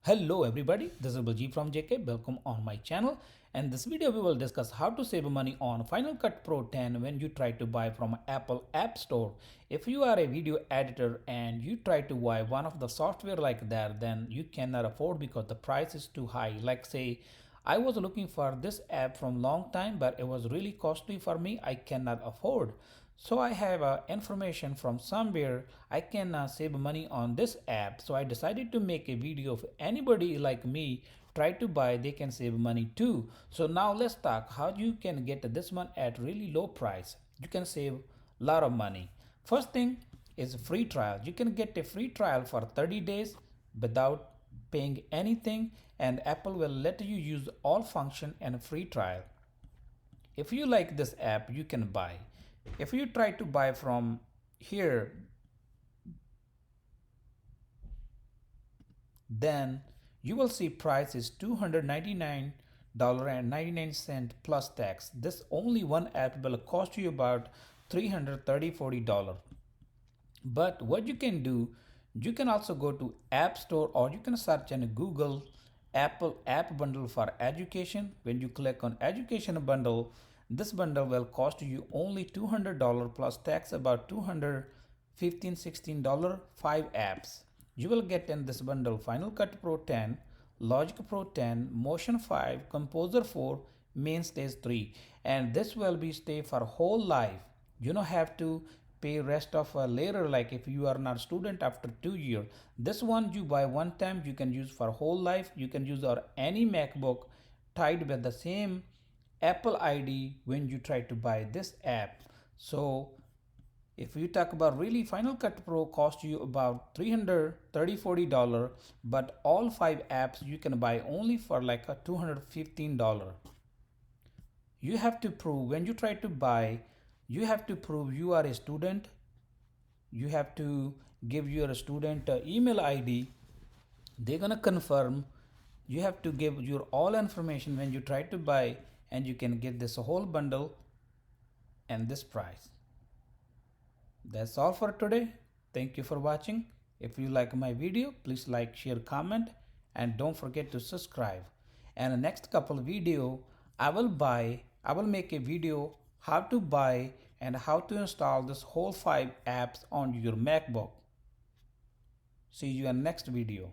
Hello everybody, this is Baljit from JK. Welcome on my channel. And this video we will discuss how to save money on Final Cut Pro 10 when you try to buy from Apple App Store. If you are a video editor and you try to buy one of the software like that, then you cannot afford because the price is too high. Like say, I was looking for this app from long time, but it was really costly for me. I cannot afford. So I have information from somewhere I can save money on this app. So I decided to make a video. If anybody like me try to buy, they can save money too. So now let's talk how you can get this one at really low price. You can save a lot of money. First thing is free trial. You can get a free trial for 30 days without paying anything, and Apple will let you use all function and free trial. If you like this app, you can buy. If you try to buy from here, then you will see price is $299.99 plus tax. This only one app will cost you about $330-40. But what you can do, you can also go to App Store or you can search in Google Apple App Bundle for Education. When you click on Education Bundle, this bundle will cost you only $200 plus tax, about $215-16, 5 apps. You will get in this bundle Final Cut Pro 10, Logic Pro 10, Motion 5, Composer 4, Main Stage 3, and this will be stay for whole life. You don't have to pay rest of later, like if you are not student after 2 years. This one you buy one time, you can use for whole life. You can use or any MacBook tied with the same Apple ID when you try to buy this app. So if you talk about really Final Cut Pro cost you about $330-40, but all 5 apps you can buy only for like a $215. You have to prove when you try to buy, you have to prove you are a student. You have to give your student email ID. They're gonna confirm. You have to give your all information when you try to buy, and you can get this whole bundle and this price. That's all for today. Thank you for watching. If you like my video, please like, share, comment, and don't forget to subscribe. And the next couple video, I will make a video how to buy and how to install this whole 5 apps on your MacBook. See you in next video.